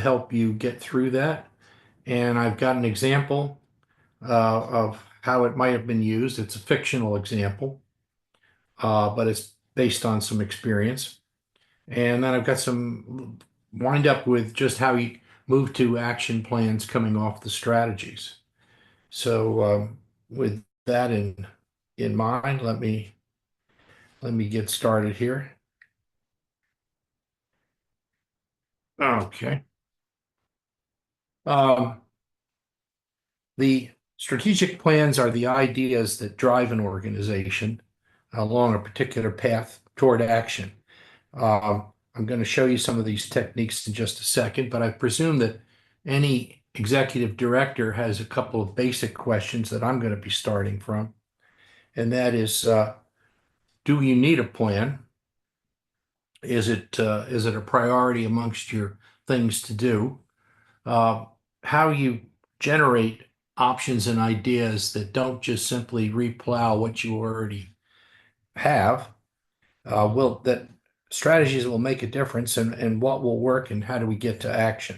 to help you get through that. And I've got an example of how it might have been used. It's a fictional example, but it's based on some experience. And then I've got some wind up with just how you move to action plans coming off the strategies. So with that in mind, let me get started here. Okay. Um, the strategic plans are the ideas that drive an organization along a particular path toward action. I'm going to show you some of these techniques in just a second, but I presume that any executive director has a couple of basic questions that I'm going to be starting from. And that is, do you need a plan? Is it a priority amongst your things to do? Uh, how you generate options and ideas that don't just simply replow what you already have. Will that strategies will make a difference, and what will work, and how do we get to action?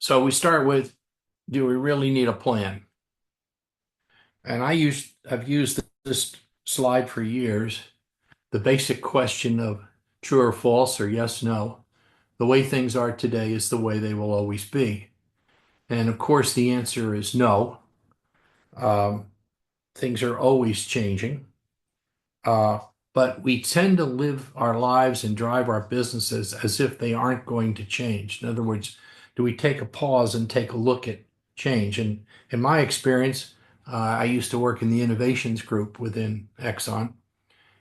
So we start with, do we really need a plan? And I've used this slide for years. The basic question of true or false or yes, no. The way things are today is the way they will always be. And of course, the answer is no. Um, things are always changing. Uh, but we tend to live our lives and drive our businesses as if they aren't going to change. In other words, do we take a pause and take a look at change? And in my experience, I used to work in the innovations group within Exxon,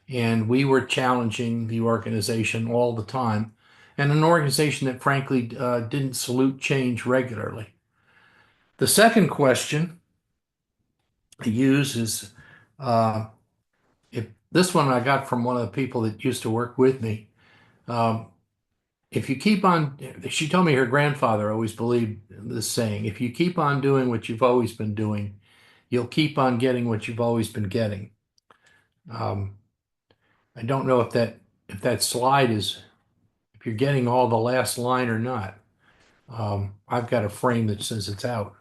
and we were challenging the organization all the time, and an organization that frankly didn't salute change regularly. The second question I use is, uh, if this one I got from one of the people that used to work with me. Um, if you keep on, she told me her grandfather always believed this saying, if you keep on doing what you've always been doing, you'll keep on getting what you've always been getting. Um, I don't know if that slide is, if you're getting all the last line or not. I've got a frame that says it's out.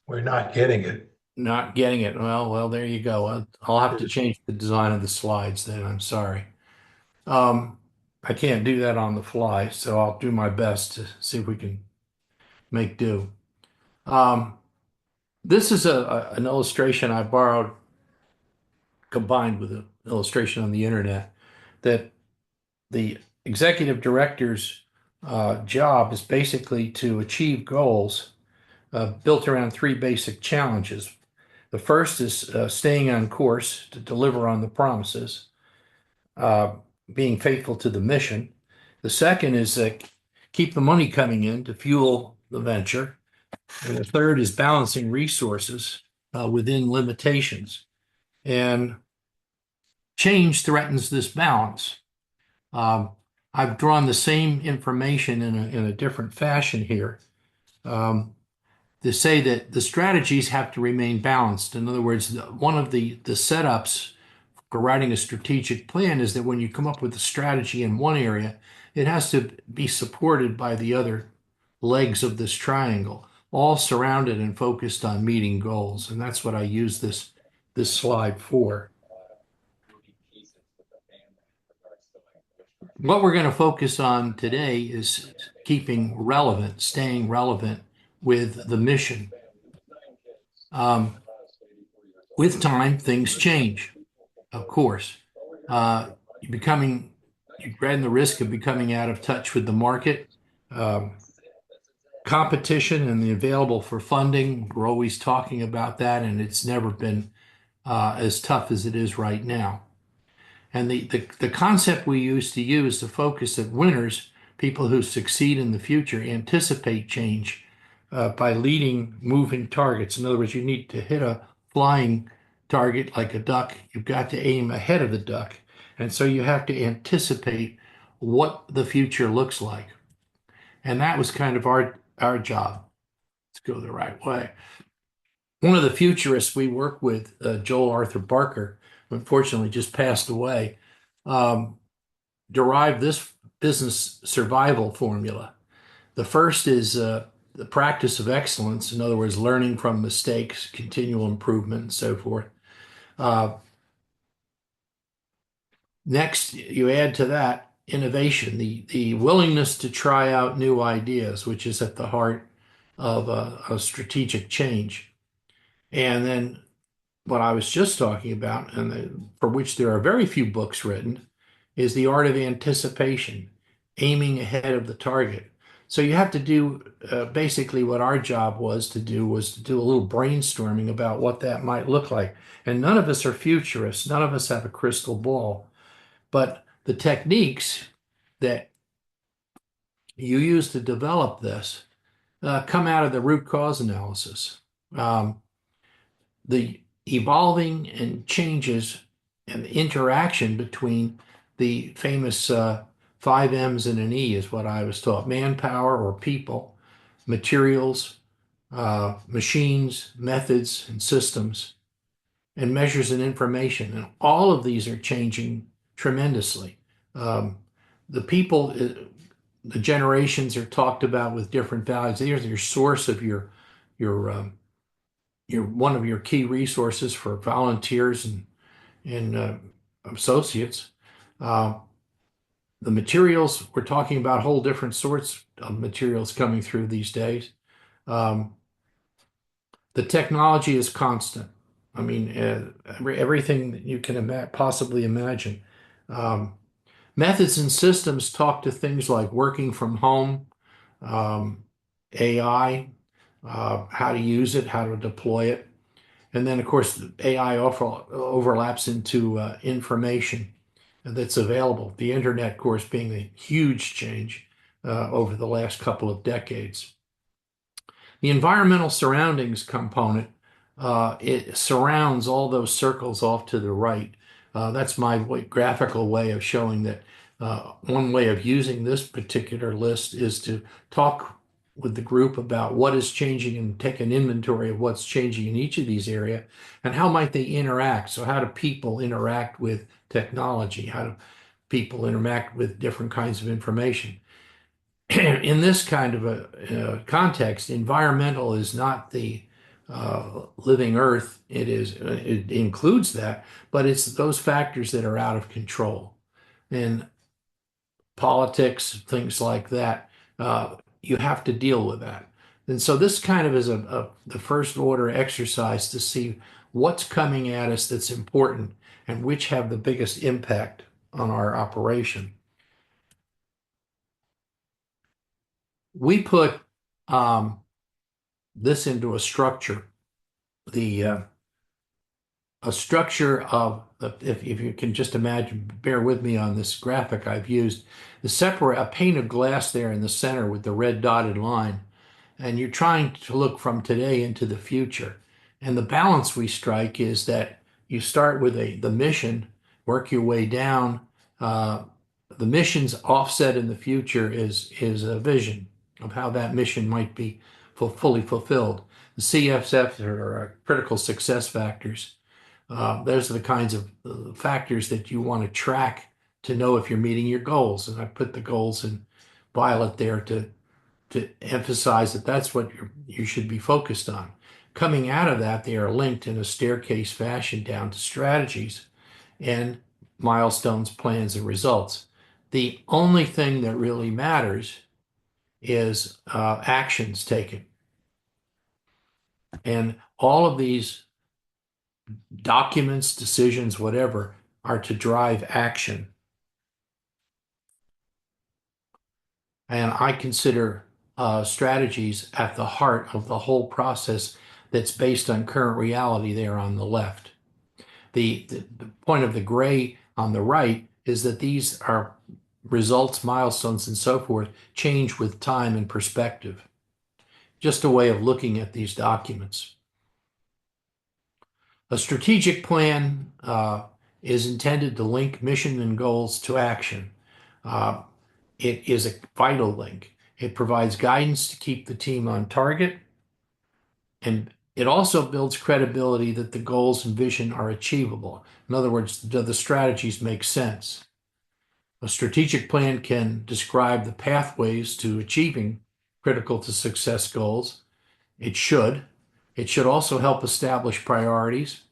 We're not getting it. Not getting it. Well, there you go. I'll have to change the design of the slides then. I'm sorry. Um, I can't do that on the fly, so I'll do my best to see if we can make do. Um, this is an illustration I borrowed combined with an illustration on the internet that the executive director's job is basically to achieve goals built around three basic challenges. The first is staying on course to deliver on the promises, uh, being faithful to the mission. The second is keep the money coming in to fuel the venture. And the third is balancing resources within limitations. And change threatens this balance. Um, I've drawn the same information in a different fashion here um, to say that the strategies have to remain balanced. In other words, one of the setups for writing a strategic plan is that when you come up with a strategy in one area, it has to be supported by the other legs of this triangle, all surrounded and focused on meeting goals. And that's what I use this slide for. What we're going to focus on today is keeping relevant, staying relevant with the mission. Um, with time, things change, of course. You're becoming, you're running the risk of becoming out of touch with the market. Um, competition and the available for funding, we're always talking about that, and it's never been as tough as it is right now. And the concept we used to use to focus that winners, people who succeed in the future, anticipate change by leading moving targets. In other words, you need to hit a flying target like a duck. You've got to aim ahead of the duck. And so you have to anticipate what the future looks like. And that was kind of our job. Let's go the right way. One of the futurists we work with, Joel Arthur Barker, unfortunately just passed away. Um, derived this business survival formula. The first is the practice of excellence, in other words, learning from mistakes, continual improvement, and so forth. Uh, Next, you add to that innovation, the willingness to try out new ideas, which is at the heart of a strategic change. And then what I was just talking about, and for which there are very few books written, is the art of anticipation, aiming ahead of the target. So you have to do basically what our job was to do a little brainstorming about what that might look like. And none of us are futurists. None of us have a crystal ball. But the techniques that you use to develop this come out of the root cause analysis. Um, the evolving and changes and the interaction between the famous five M's and an E is what I was taught: manpower or people, materials, machines, methods, and systems, and measures and information. And all of these are changing tremendously. Um, the people, the generations are talked about with different values. There's your source of your one of your key resources for volunteers and associates. Uh, the materials, we're talking about whole different sorts of materials coming through these days. Um, the technology is constant. I mean, everything that you can possibly imagine. Um, Methods and systems talk to things like working from home, um, AI, how to use it, how to deploy it. And then, of course, AI overlaps into information that's available. The internet, of course, being a huge change over the last couple of decades. The environmental surroundings component, it surrounds all those circles off to the right. That's my graphical way of showing that one way of using this particular list is to talk with the group about what is changing and take an inventory of what's changing in each of these areas and how might they interact. So how do people interact with technology? How do people interact with different kinds of information? In this kind of a context, environmental is not the living earth. It includes that, but it's those factors that are out of control. And politics, things like that, you have to deal with that. And so this kind of is the first order exercise to see what's coming at us that's important and which have the biggest impact on our operation. We put this into a structure. The A structure of if you can just imagine, bear with me on this graphic I've used, the separate a pane of glass there in the center with the red dotted line, and you're trying to look from today into the future. And the balance we strike is that you start with the mission, work your way down. Uh, the mission's offset in the future is a vision of how that mission might be fully fulfilled. The CSFs are critical success factors. Those are the kinds of factors that you want to track to know if you're meeting your goals. And I put the goals in violet there to emphasize that that's what you should be focused on. Coming out of that, they are linked in a staircase fashion down to strategies and milestones, plans, and results. The only thing that really matters is actions taken. And all of these documents, decisions, whatever, are to drive action. And I consider strategies at the heart of the whole process that's based on current reality there on the left. The point of the gray on the right is that these are results, milestones, and so forth change with time and perspective. Just a way of looking at these documents. A strategic plan is intended to link mission and goals to action. Uh, it is a vital link. It provides guidance to keep the team on target, and it also builds credibility that the goals and vision are achievable. In other words, do the strategies make sense? A strategic plan can describe the pathways to achieving critical to success goals. It should. It should also help establish priorities.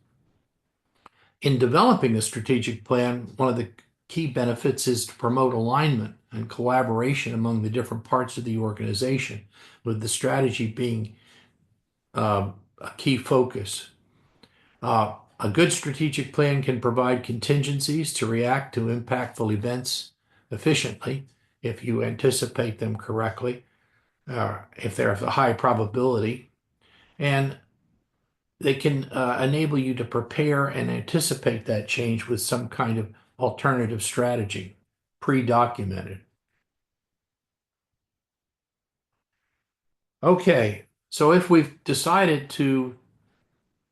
In developing a strategic plan, one of the key benefits is to promote alignment and collaboration among the different parts of the organization, with the strategy being a key focus. A good strategic plan can provide contingencies to react to impactful events efficiently if you anticipate them correctly, if they're of a high probability. And they can enable you to prepare and anticipate that change with some kind of alternative strategy, pre-documented. Okay, so if we've decided to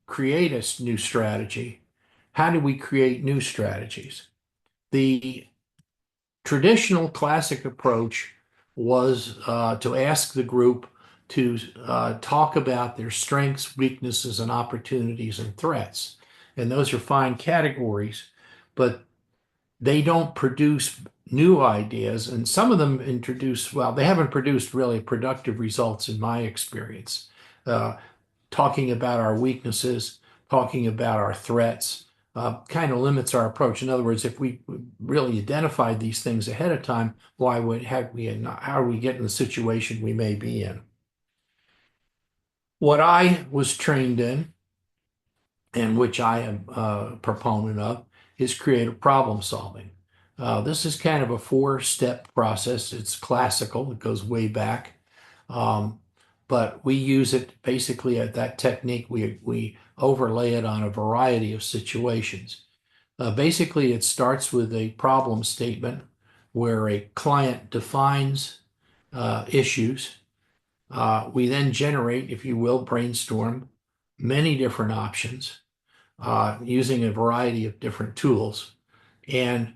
create a new strategy, how do we create new strategies? The traditional classic approach was to ask the group to talk about their strengths, weaknesses, and opportunities and threats. And those are fine categories, but they don't produce new ideas. And some of them introduce, well, they haven't produced really productive results in my experience. Uh, Talking about our weaknesses, talking about our threats, kind of limits our approach. In other words, if we really identified these things ahead of time, why would have we not, how are we get in the situation we may be in? What I was trained in, and which I am a proponent of, is creative problem solving. This is kind of a four-step process. It's classical. It goes way back. Um, but we use it basically at that technique. We overlay it on a variety of situations. Basically, it starts with a problem statement where a client defines issues. We then generate, if you will, brainstorm many different options using a variety of different tools and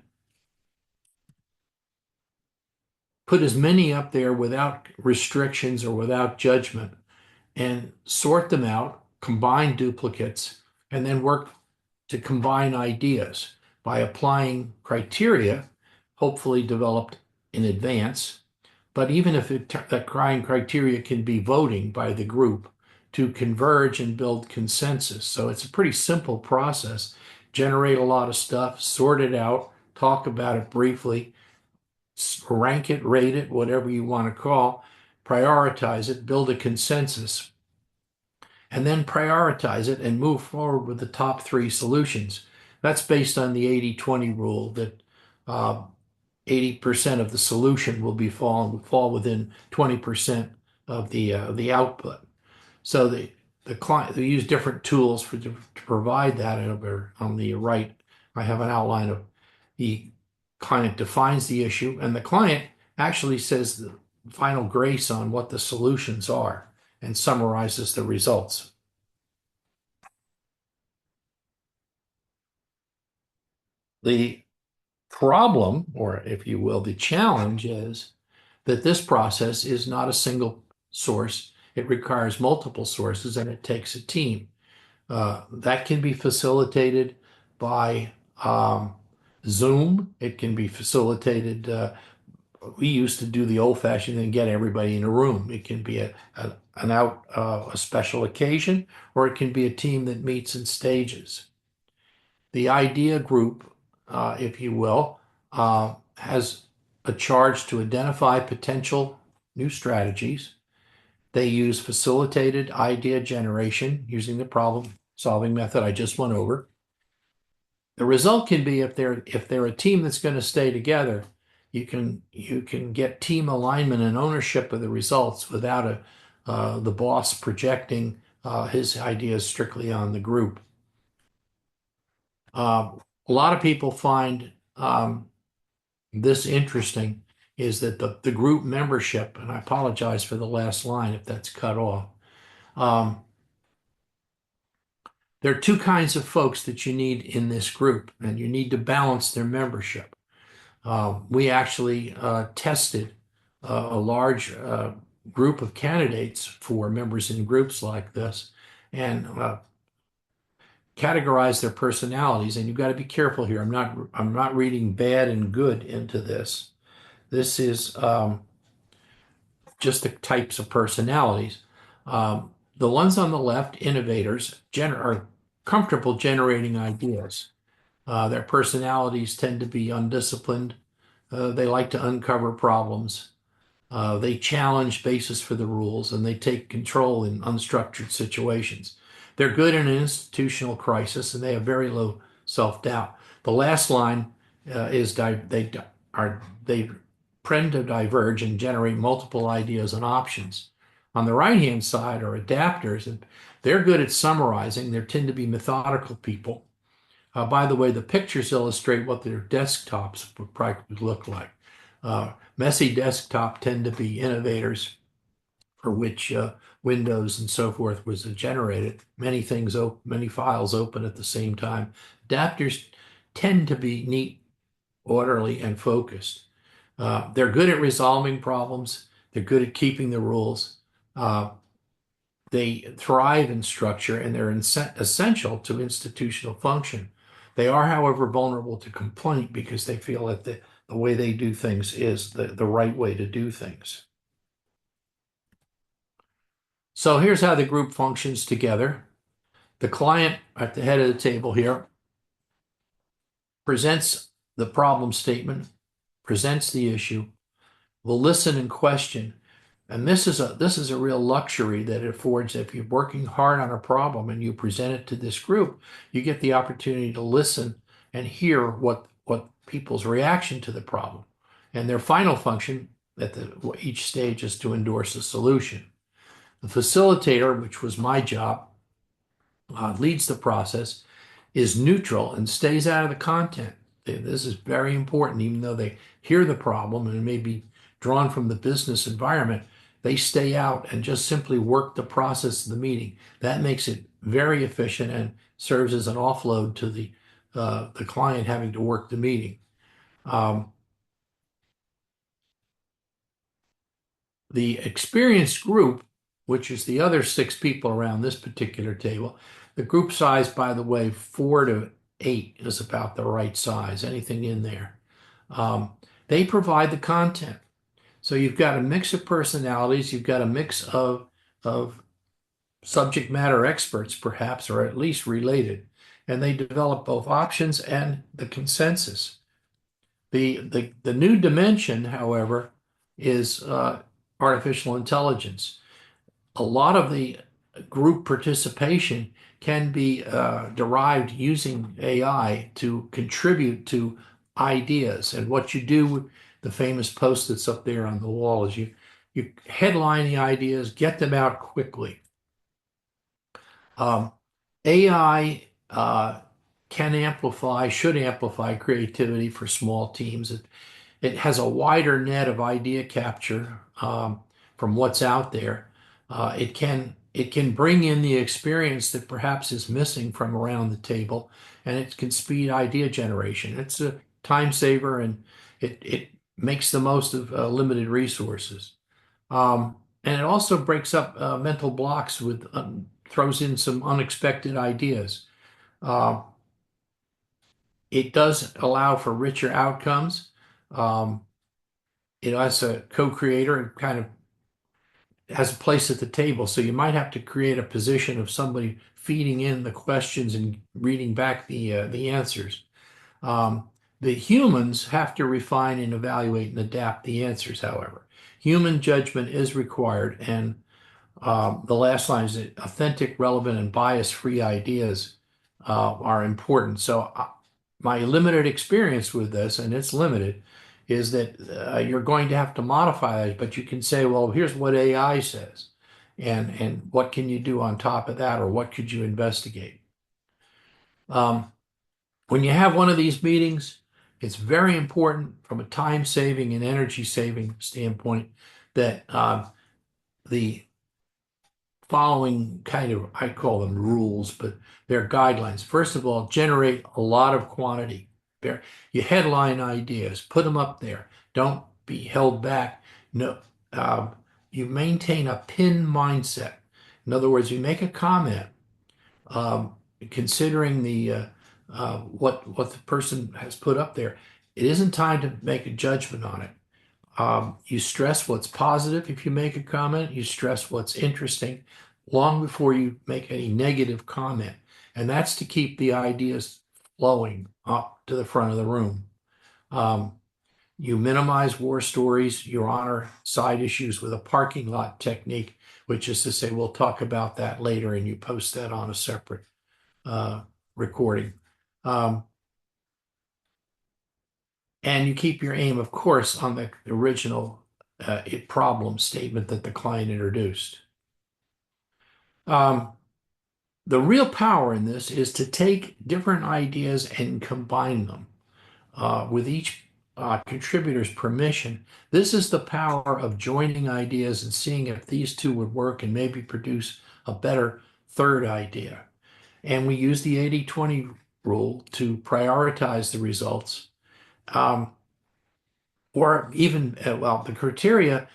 put as many up there without restrictions or without judgment and sort them out, combine duplicates, and then work to combine ideas by applying criteria, hopefully developed in advance. But even if that criteria can be voting by the group to converge and build consensus. So it's a pretty simple process. Generate a lot of stuff, sort it out, talk about it briefly, rank it, rate it, whatever you want to call, prioritize it, build a consensus, and then prioritize it and move forward with the top three solutions. That's based on the 80-20 rule that 80% of the solution will fall within 20% of the output. So the client, they use different tools to provide that. Over on the right, I have an outline of the client defines the issue, and the client actually says the final grace on what the solutions are and summarizes the results. The problem, or if you will, the challenge is that this process is not a single source. It requires multiple sources and it takes a team. That can be facilitated by Zoom. It can be facilitated. We used to do the old-fashioned thing, get everybody in a room. It can be a special occasion, or it can be a team that meets in stages. The idea group, if you will, has a charge to identify potential new strategies. They use facilitated idea generation using the problem solving method I just went over. The result can be if they're a team that's going to stay together, you can get team alignment and ownership of the results without the boss projecting his ideas strictly on the group. A lot of people find this interesting is that the group membership, and I apologize for the last line if that's cut off. There are two kinds of folks that you need in this group, and you need to balance their membership. We actually tested a large group of candidates for members in groups like this, and categorize their personalities, and you've got to be careful here. I'm not reading bad and good into this. This is just the types of personalities. The ones on the left, innovators, are comfortable generating ideas. Their personalities tend to be undisciplined. They like to uncover problems. They challenge basis for the rules, and they take control in unstructured situations. They're good in an institutional crisis, and they have very low self-doubt. The last line is they tend to diverge and generate multiple ideas and options. On the right-hand side are adapters, and they're good at summarizing. They tend to be methodical people. By the way, the pictures illustrate what their desktops would probably look like. Messy desktop tend to be innovators for which Windows and so forth was generated. Many files open at the same time. Adapters tend to be neat, orderly, and focused. They're good at resolving problems. They're good at keeping the rules. Uh, they thrive in structure, and they're essential to institutional function. They are, however, vulnerable to complaint because they feel that the way they do things is the right way to do things. So here's how the group functions together. The client at the head of the table here presents the problem statement, presents the issue, will listen and question. And this is a real luxury that it affords. If you're working hard on a problem and you present it to this group, you get the opportunity to listen and hear what people's reaction to the problem. And their final function at each stage is to endorse a solution. The facilitator, which was my job, leads the process, is neutral and stays out of the content. This is very important, even though they hear the problem and may be drawn from the business environment, they stay out and just simply work the process of the meeting. That makes it very efficient and serves as an offload to the client having to work the meeting. The experienced group, which is the other 6 people around this particular table, the group size, by the way, 4 to 8 is about the right size, anything in there. They provide the content. So you've got a mix of personalities, you've got a mix of subject matter experts, perhaps, or at least related, and they develop both options and the consensus. The new dimension, however, is artificial intelligence. A lot of the group participation can be derived using AI to contribute to ideas. And what you do with the famous post-its up there on the wall is you headline the ideas, get them out quickly. AI should amplify creativity for small teams. It has a wider net of idea capture from what's out there. It can bring in the experience that perhaps is missing from around the table, and it can speed idea generation. It's a time saver, and it makes the most of limited resources. And it also breaks up mental blocks with throws in some unexpected ideas. Uh, it does allow for richer outcomes. Um, as a co-creator, it kind of has a place at the table. So you might have to create a position of somebody feeding in the questions and reading back the answers. Um, the humans have to refine and evaluate and adapt the answers, however. Human judgment is required, and the last line is that authentic, relevant, and bias-free ideas are important. So my limited experience with this, and it's limited, is that you're going to have to modify it, but you can say, well, here's what AI says, and what can you do on top of that, or what could you investigate? When you have one of these meetings, it's very important from a time saving and energy saving standpoint that the following kind of, I call them rules, but they're guidelines. First of all, generate a lot of quantity. You headline ideas, put them up there. Don't be held back. No, you maintain a pin mindset. In other words, you make a comment. Um, considering the what the person has put up there, it isn't time to make a judgment on it. You stress what's positive if you make a comment. You stress what's interesting long before you make any negative comment. And that's to keep the ideas flowing up to the front of the room. Um, you minimize war stories. You honor side issues with a parking lot technique, which is to say, we'll talk about that later, and you post that on a separate uh, recording. Um, and you keep your aim, of course, on the original problem statement that the client introduced. Um, the real power in this is to take different ideas and combine them with each contributor's permission. This is the power of joining ideas and seeing if these two would work and maybe produce a better third idea. And we use the 80-20 rule to prioritize the results. Or even, well, the criteria,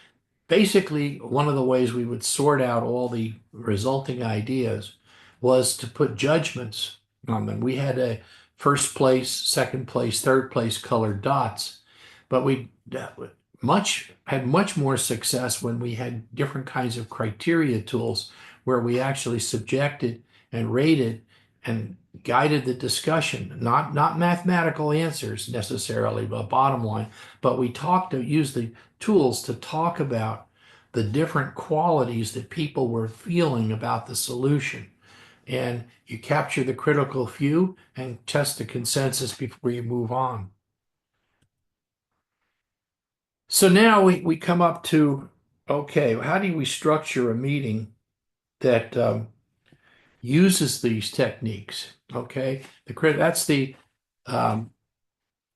basically, one of the ways we would sort out all the resulting ideas was to put judgments on them. We had a first place, second place, third place colored dots, but we had much more success when we had different kinds of criteria tools where we actually subjected and rated and guided the discussion, not mathematical answers necessarily, but bottom line, but we use the tools to talk about the different qualities that people were feeling about the solution. And you capture the critical few and test the consensus before you move on. So now we come up to, okay, how do we structure a meeting that uses these techniques? Okay, that's the um,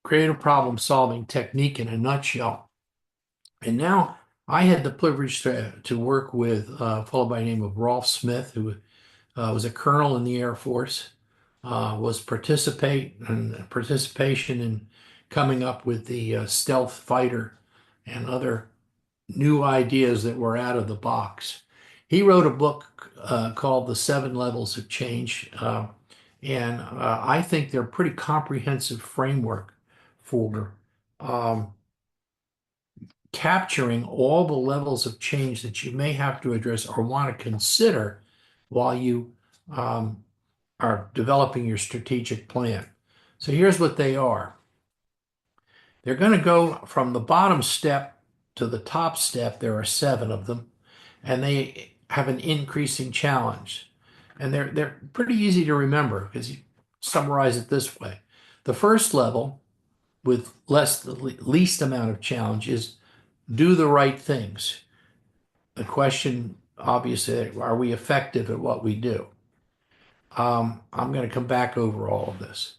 creative problem solving technique in a nutshell. And now I had the privilege to work with a fellow by the name of Rolf Smith, who was a colonel in the Air Force, was participation in coming up with the stealth fighter and other new ideas that were out of the box. He wrote a book called The Seven Levels of Change, and I think they're a pretty comprehensive framework for um, capturing all the levels of change that you may have to address or want to consider while you um, are developing your strategic plan. So here's what they are. They're going to go from the bottom step to the top step. There are seven of them, and they have an increasing challenge. And they're pretty easy to remember because you summarize it this way. The first level with the least amount of challenge is do the right things. The question, obviously, are we effective at what we do? I'm going to come back over all of this.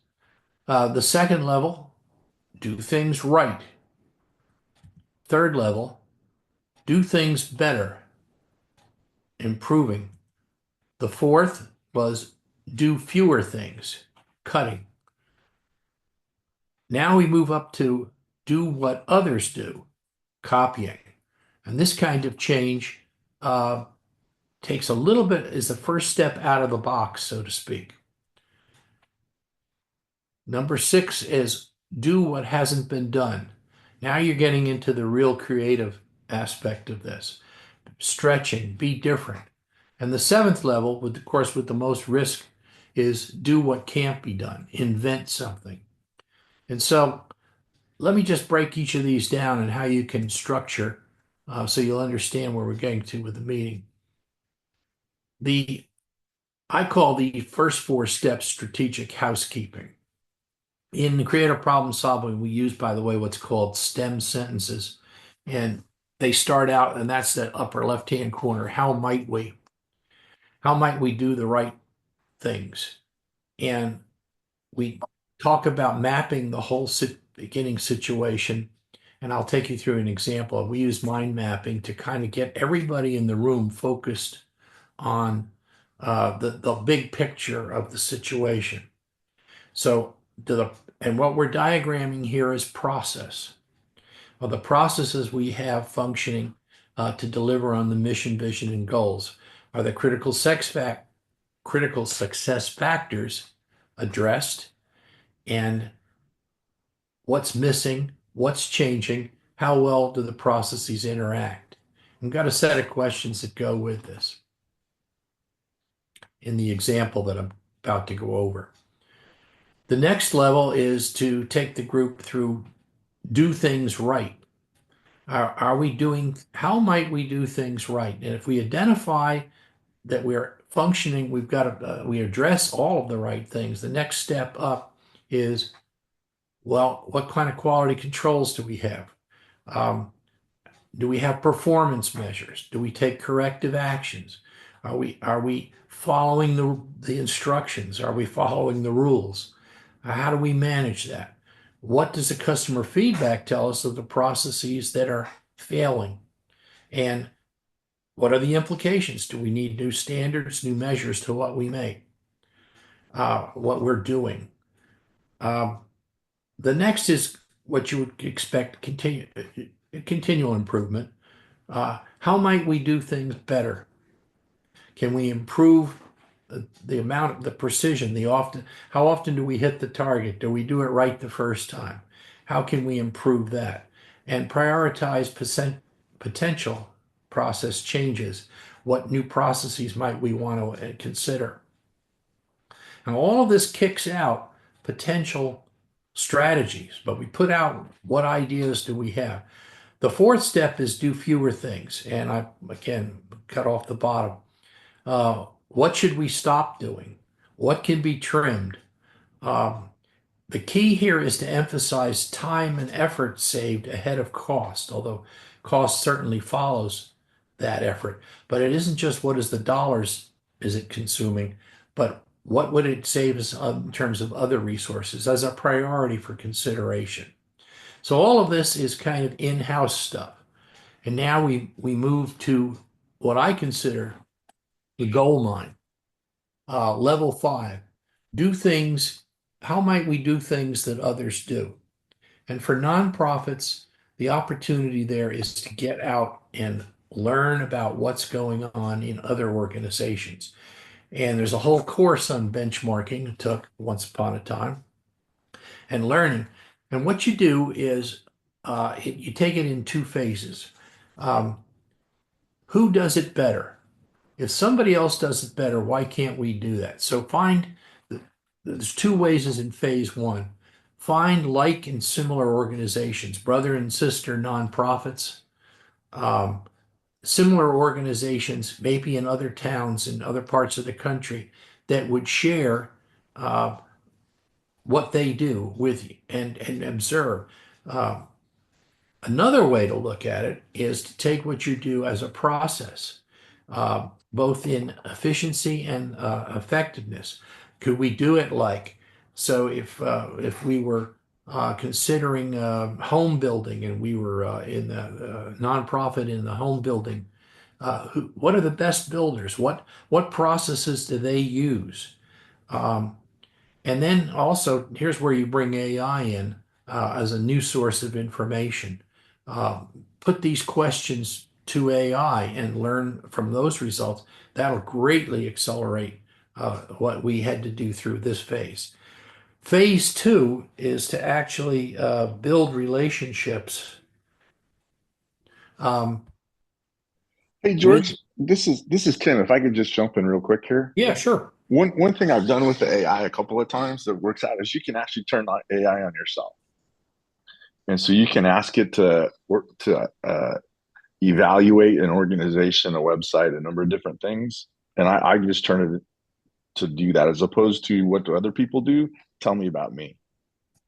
The second level, do things right. Third level, do things better, improving. The fourth was do fewer things, cutting. Now we move up to do what others do, copying. And this kind of change takes a little bit, is the first step out of the box, so to speak. Number six is do what hasn't been done. Now you're getting into the real creative aspect of this. Stretching, be different. And the seventh level, with of course with the most risk, is do what can't be done, invent something. And so let me just break each of these down and how you can structure so you'll understand where we're getting to with the meeting. I call the first four steps strategic housekeeping. In the creative problem solving, we use, by the way, what's called STEM sentences. And they start out, and that's the upper left-hand corner. How might we? How might we do the right things? And we talk about mapping the whole beginning situation. And I'll take you through an example. We use mind mapping to kind of get everybody in the room focused on the big picture of the situation. So and what we're diagramming here is process. Well, the processes we have functioning to deliver on the mission, vision, and goals are the critical critical success factors addressed and what's missing, what's changing, how well do the processes interact. We've got a set of questions that go with this in the example that I'm about to go over. The next level is to take the group through do things right. Are we doing, how might we do things right? And if we identify that we're functioning, we've got to, we address all of the right things. The next step up is, well, what kind of quality controls do we have? Um, do we have performance measures? Do we take corrective actions? Are we following the instructions? Are we following the rules? How do we manage that? What does the customer feedback tell us of the processes that are failing? And what are the implications? Do we need new standards, new measures to what we make, what we're doing? Um, the next is what you would expect continual improvement. How might we do things better? Can we improve the amount, the precision, how often do we hit the target? Do we do it right the first time? How can we improve that? And prioritize potential process changes. What new processes might we want to consider? And all of this kicks out potential strategies, but we put out what ideas do we have? The fourth step is do fewer things. And I, again, cut off the bottom. What should we stop doing? What can be trimmed? Um, the key here is to emphasize time and effort saved ahead of cost, although cost certainly follows that effort. But it isn't just what is the dollars is it consuming, but what would it save us in terms of other resources as a priority for consideration. So all of this is kind of in-house stuff. And now we move to what I consider the gold mine. Level 5, do things, how might we do things that others do? And for nonprofits, the opportunity there is to get out and learn about what's going on in other organizations. And there's a whole course on benchmarking it took once upon a time and learning. And what you do is you take it in two phases. Um, who does it better? If somebody else does it better, why can't we do that? So there's two ways as in phase one. Find like and similar organizations, brother and sister nonprofits, um, similar organizations, maybe in other towns in other parts of the country that would share uh, what they do with you and observe. Uh, Another way to look at it is to take what you do as a process, both in efficiency and effectiveness. Could we do it like, so if we were considering home building and we were in the nonprofit in the home building, what are the best builders? What processes do they use? Um, and then also, here's where you bring AI in as a new source of information. Put these questions to AI and learn from those results. That'll greatly accelerate what we had to do through this phase. Phase two is to actually build relationships um, Hey with, George, this is Tim. If I could just jump in real quick here. yeah, sure. One thing I've done with the AI a couple of times that works out is you can actually turn on AI on yourself, and so you can ask it to work to evaluate an organization, a website, a number of different things, and I just turn it to do that as opposed to what do other people do? Tell me about me,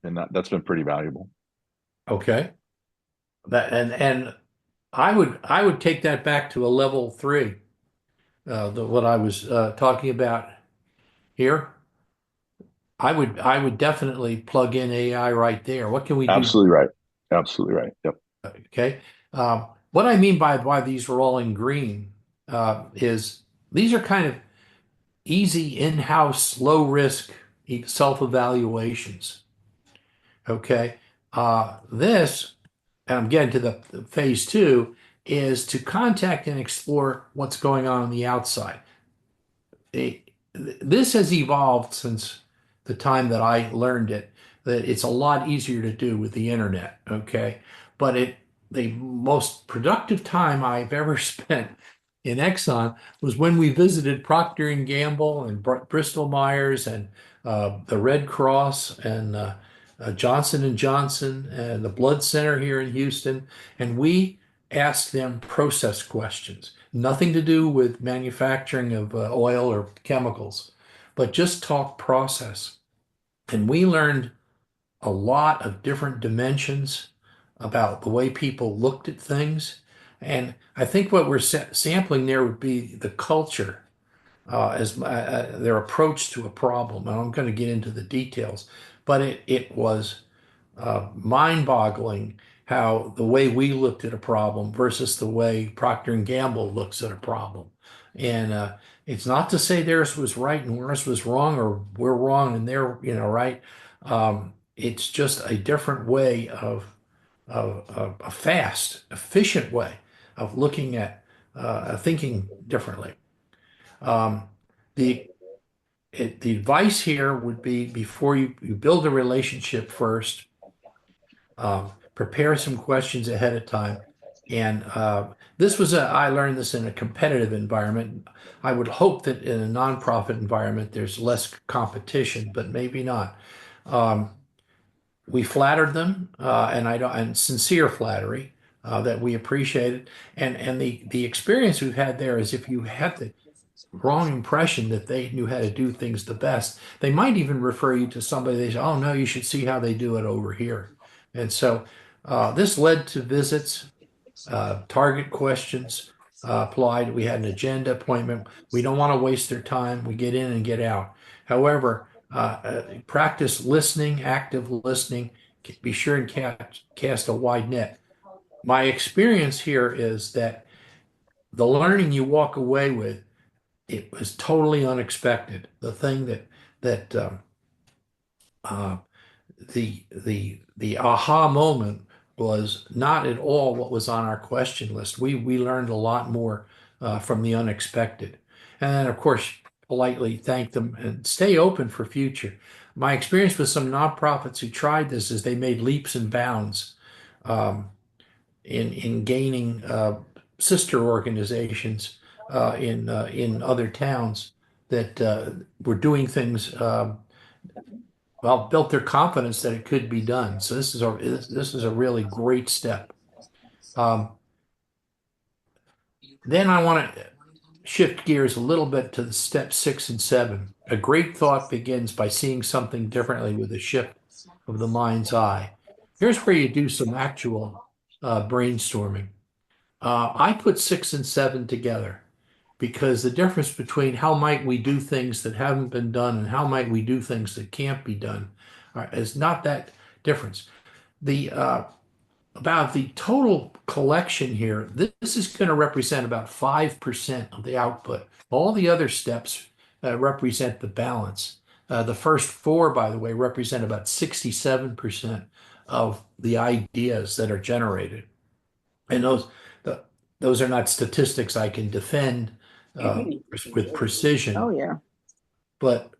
and that's been pretty valuable. Okay. That and I would take that back to a level 3. What I was talking about here. I would definitely plug in AI right there. What can we do? Absolutely right. Absolutely right. Yep. Okay. What I mean by why these are all in green is these are kind of easy in-house, low risk self-evaluations. Okay. This, and I'm getting to the phase 2, is to contact and explore what's going on the outside. this has evolved since the time that I learned it, that it's a lot easier to do with the internet, okay? But the most productive time I've ever spent in Exxon was when we visited Procter and Gamble and Bristol Myers and the Red Cross and Johnson and Johnson and the Blood Center here in Houston, and we asked them process questions, nothing to do with manufacturing of oil or chemicals, but just talk process. And we learned a lot of different dimensions about the way people looked at things. And I think what we're sampling there would be the culture as their approach to a problem. And I'm going to get into the details, but it was mind-boggling how the way we looked at a problem versus the way Procter and Gamble looks at a problem. And it's not to say theirs was right and ours was wrong, or we're wrong and they're, right. It's just a different way of a fast, efficient way of looking at thinking differently. Um, the the advice here would be before you build a relationship first, prepare some questions ahead of time. And I learned this in a competitive environment. I would hope that in a nonprofit environment, there's less competition, but maybe not. Um, we flattered them, and I don't, and sincere flattery that we appreciated. And the experience we've had there is if you had the wrong impression that they knew how to do things the best, they might even refer you to somebody. They say, "Oh no, you should see how they do it over here." And so this led to visits, target questions applied. We had an agenda appointment. We don't want to waste their time. We get in and get out. However, practice listening, active listening. Be sure and cast a wide net. My experience here is that the learning you walk away with, it was totally unexpected. The thing that uh, the aha moment was not at all what was on our question list. We learned a lot more from the unexpected, and then of course politely thank them and stay open for future. My experience with some nonprofits who tried this is they made leaps and bounds um, in gaining sister organizations in other towns that were doing things. Well, built their confidence that it could be done. So this is a really great step. Um, then I want to shift gears a little bit to the step 6 and 7. A great thought begins by seeing something differently with a shift of the mind's eye. Here's where you do some actual brainstorming. I put 6 and 7 together because the difference between how might we do things that haven't been done and how might we do things that can't be done is not that difference. The About the total collection here, this is going to represent about 5% of the output. All the other steps represent the balance. The first four, by the way, represent about 67% of the ideas that are generated. And those are not statistics I can defend with precision, Oh, yeah. but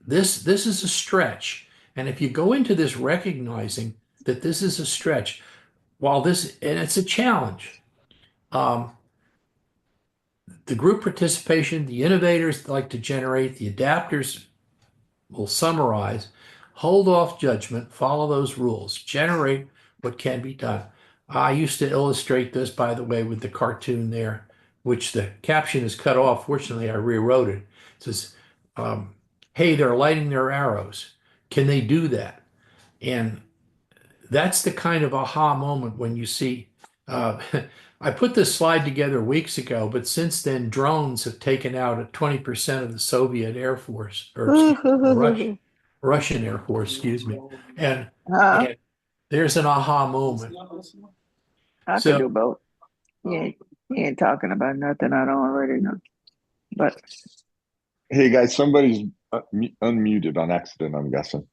this is a stretch. And if you go into this recognizing that this is a stretch, and it's a challenge. Um, the group participation, the innovators like to generate, the adapters will summarize, hold off judgment, follow those rules, generate what can be done. I used to illustrate this, by the way, with the cartoon there, which the caption is cut off. Fortunately, I rewrote it. It says, hey, they're lighting their arrows. Can they do that? And that's the kind of aha moment when you see. I put this slide together weeks ago, but since then, drones have taken out 20% of the Soviet Air Force, or Russian Air Force, excuse me. And, Huh? and there's an aha moment. I So, could do both. You ain't talking about nothing I don't already know. But Hey guys, somebody's unmuted on accident, I'm guessing.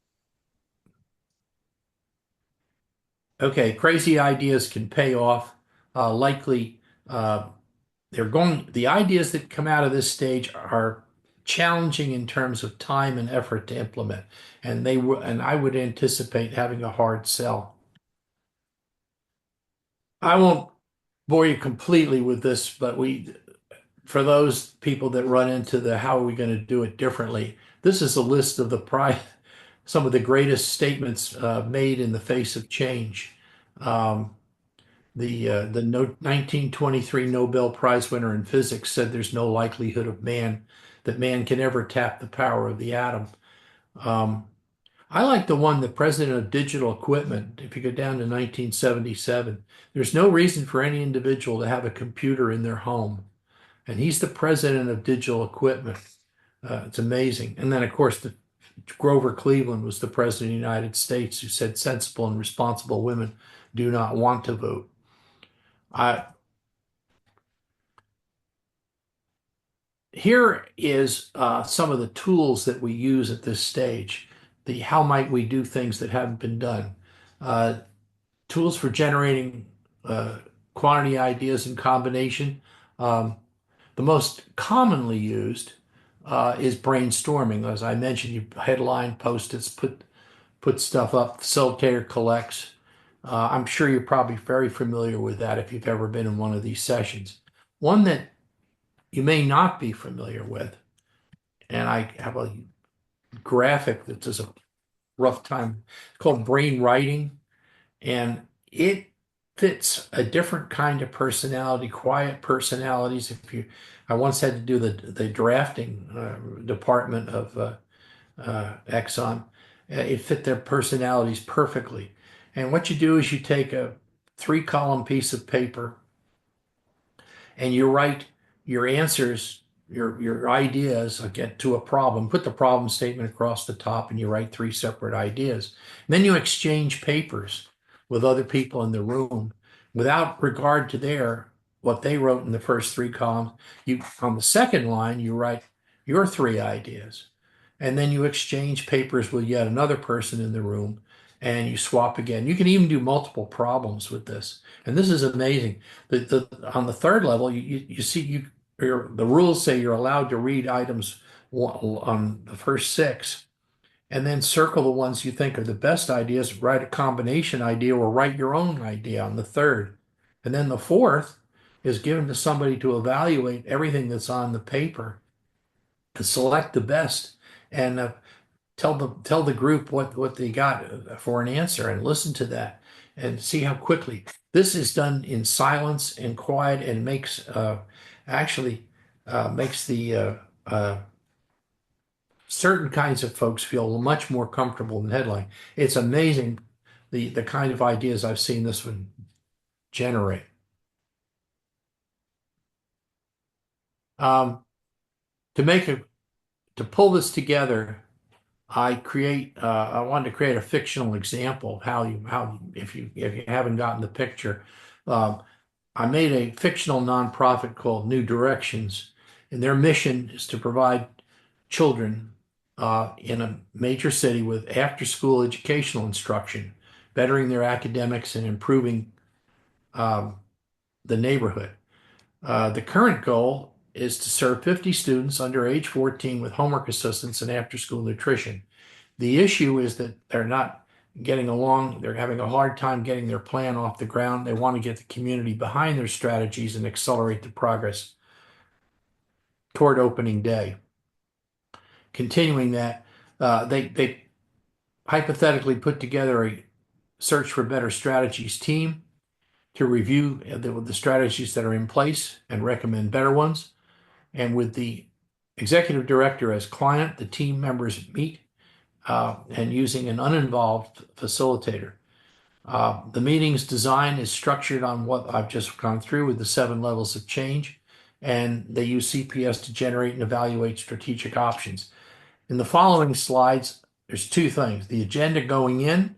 okay, crazy ideas can pay off. Likely, the ideas that come out of this stage are challenging in terms of time and effort to implement, and I would anticipate having a hard sell. I won't bore you completely with this, but for those people that run into the how are we going to do it differently, this is a list of some of the greatest statements made in the face of change. Um, the 1923 Nobel Prize winner in physics said there's no likelihood that man can ever tap the power of the atom. Um, I like the one, the president of digital equipment. If you go down to 1977, there's no reason for any individual to have a computer in their home. And he's the president of digital equipment. It's amazing. And then, of course, Grover Cleveland was the president of the United States, who said sensible and responsible women do not want to vote. Here is some of the tools that we use at this stage. The how might we do things that haven't been done. Uh, Tools for generating quantity ideas in combination. Um, the most commonly used is brainstorming. As I mentioned, you headline post-its, put stuff up, facilitator collects. I'm sure you're probably very familiar with that if you've ever been in one of these sessions. One that you may not be familiar with, and I have a graphic that does a rough time, it's called brain writing, and it fits a different kind of personality, quiet personalities. I once had to do the drafting department of Exxon. It fit their personalities perfectly. And what you do is you take a 3-column piece of paper and you write your answers, your ideas again to a problem. Put the problem statement across the top, and you write 3 separate ideas. And then you exchange papers with other people in the room without regard to what they wrote in the first 3 columns. On the second line, you write your 3 ideas, and then you exchange papers with yet another person in the room, and you swap again. You can even do multiple problems with this, and this is amazing. On the third level, you see the rules say you're allowed to read items on the first 6, and then circle the ones you think are the best ideas, write a combination idea, or write your own idea on the third. And then the fourth is given to somebody to evaluate everything that's on the paper and select the best, and tell the group what they got for an answer, and listen to that and see how quickly. This is done in silence and quiet, and actually makes the certain kinds of folks feel much more comfortable than headline. It's amazing the kind of ideas I've seen this one generate. Um, to pull this together, I wanted to create a fictional example of how if you haven't gotten the picture. Um, I made a fictional nonprofit called New Directions, and their mission is to provide children in a major city with after-school educational instruction, bettering their academics and improving um, the neighborhood. The current goal is to serve 50 students under age 14 with homework assistance and after-school nutrition. The issue is that they're not getting along. They're having a hard time getting their plan off the ground. They want to get the community behind their strategies and accelerate the progress toward opening day. Continuing that, they hypothetically put together a search for better strategies team to review the strategies that are in place and recommend better ones. And with the executive director as client, the team members meet and using an uninvolved facilitator. The meeting's design is structured on what I've just gone through with the 7 levels of change, and they use CPS to generate and evaluate strategic options. In the following slides, there's 2 things: the agenda going in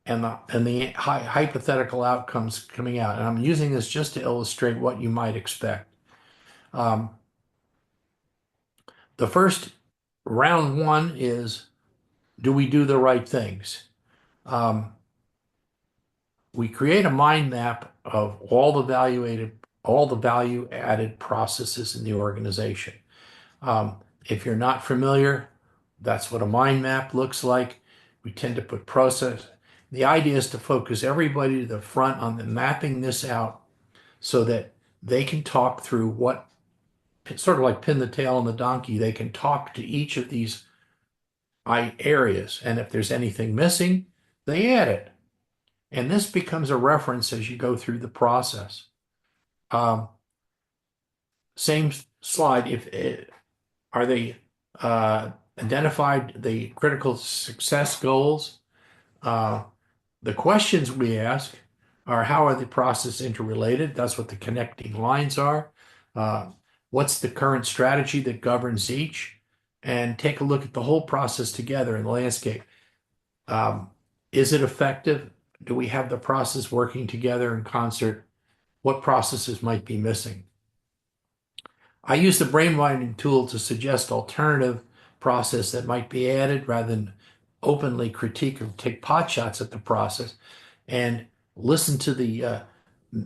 and the hypothetical outcomes coming out. And I'm using this just to illustrate what you might expect. The first round 1 is, do we do the right things? We create a mind map of all the value added processes in the organization. If you're not familiar, that's what a mind map looks like. We tend to put process. The idea is to focus everybody to the front on the mapping this out so that they can talk through what, sort of like pin the tail on the donkey, they can talk to each of these areas. And if there's anything missing, they add it. And this becomes a reference as you go through the process. Same slide. If are they identified the critical success goals? The questions we ask are, how are the processes interrelated? That's what the connecting lines are. What's the current strategy that governs each? And take a look at the whole process together in the landscape. Is it effective? Do we have the process working together in concert? What processes might be missing? I use the brainwinding tool to suggest alternative process that might be added rather than openly critique or take pot shots at the process, and listen to the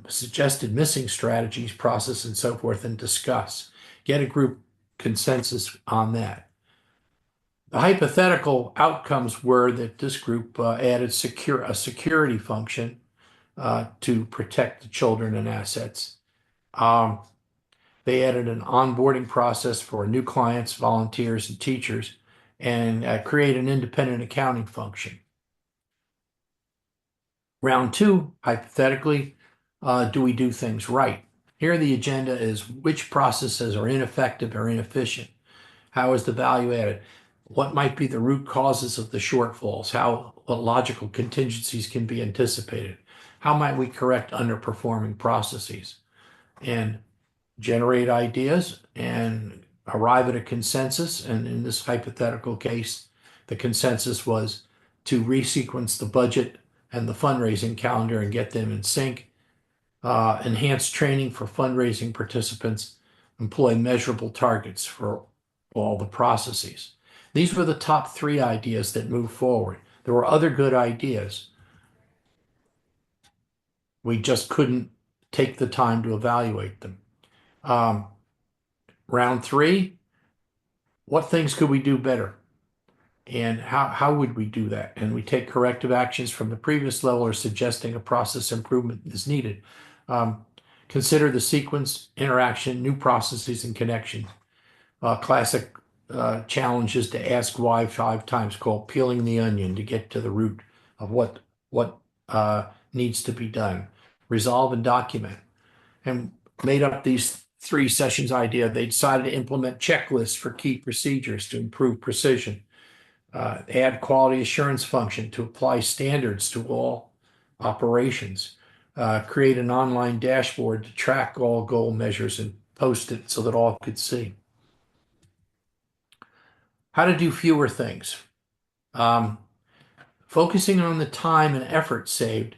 suggested missing strategies, process, and so forth, and discuss. Get a group consensus on that. The hypothetical outcomes were that this group added a security function to protect the children and assets. They added an onboarding process for new clients, volunteers, and teachers, and create an independent accounting function. Round two, hypothetically, do we do things right? Here the agenda is which processes are ineffective or inefficient? How is the value added? What might be the root causes of the shortfalls? What logical contingencies can be anticipated? How might we correct underperforming processes? And generate ideas and arrive at a consensus. And in this hypothetical case, the consensus was to resequence the budget and the fundraising calendar and get them in sync, enhance training for fundraising participants, employ measurable targets for all the processes. These were the top three ideas that moved forward. There were other good ideas. We just couldn't take the time to evaluate them. Round three, what things could we do better? And how would we do that? And we take corrective actions from the previous level or suggesting a process improvement is needed. Consider the sequence, interaction, new processes, and connection. Classic challenges to ask why 5 times, called peeling the onion to get to the root of what needs to be done. Resolve and document. And made up these 3 sessions idea. They decided to implement checklists for key procedures to improve precision. Add quality assurance function to apply standards to all operations. Create an online dashboard to track all goal measures and post it so that all could see. How to do fewer things. Focusing on the time and effort saved.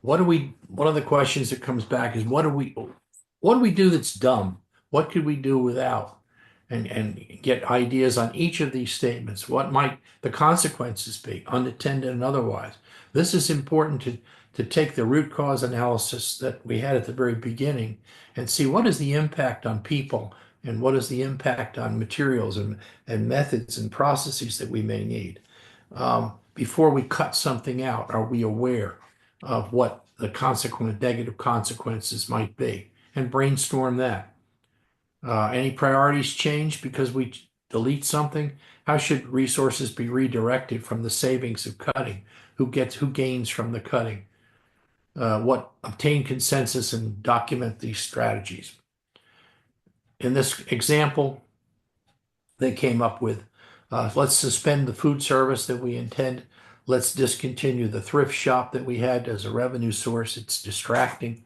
One of the questions that comes back is what do we do that's dumb? What could we do without? And get ideas on each of these statements. What might the consequences be, unattended and otherwise? This is important to take the root cause analysis that we had at the very beginning and see what is the impact on people and what is the impact on materials and methods and processes that we may need. Before we cut something out, are we aware of what the negative consequences might be? And brainstorm that. Any priorities change because we delete something? How should resources be redirected from the savings of cutting? Who gains from the cutting? Obtain consensus and document these strategies. In this example, they came up with, let's suspend the food service that we intend. Let's discontinue the thrift shop that we had as a revenue source. It's distracting.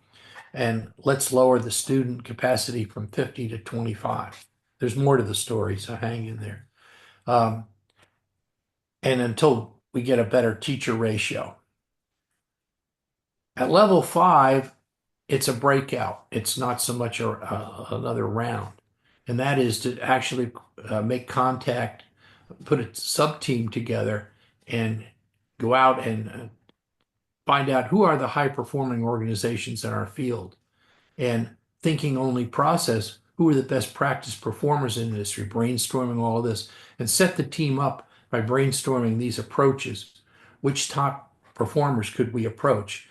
And let's lower the student capacity from 50 to 25. There's more to the story, so hang in there. And until we get a better teacher ratio. At level 5, it's a breakout. It's not so much another round. And that is to actually make contact, put a sub-team together, and go out and find out who are the high-performing organizations in our field. And thinking only process, who are the best practice performers in the industry, brainstorming all of this, and set the team up by brainstorming these approaches. Which top performers could we approach?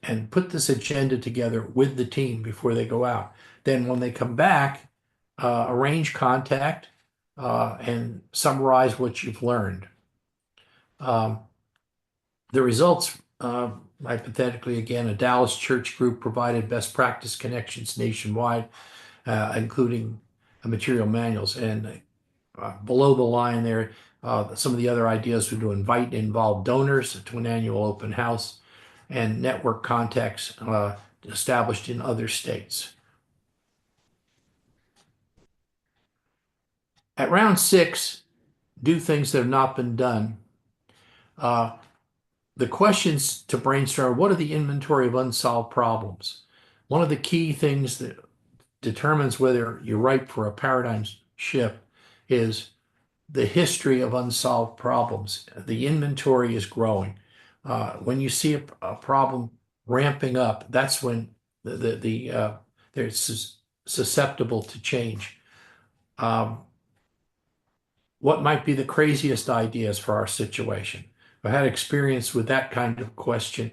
And put this agenda together with the team before they go out. Then when they come back, arrange contact and summarize what you've learned. The results, hypothetically, again, a Dallas church group provided best practice connections nationwide, including material manuals. And below the line there, some of the other ideas were to invite and involve donors to an annual open house and network contacts established in other states. At round 6, do things that have not been done. The questions to brainstorm, what are the inventory of unsolved problems? One of the key things that determines whether you're ripe for a paradigm shift is the history of unsolved problems. The inventory is growing. When you see a problem ramping up, that's when they're susceptible to change. What might be the craziest ideas for our situation? I had experience with that kind of question,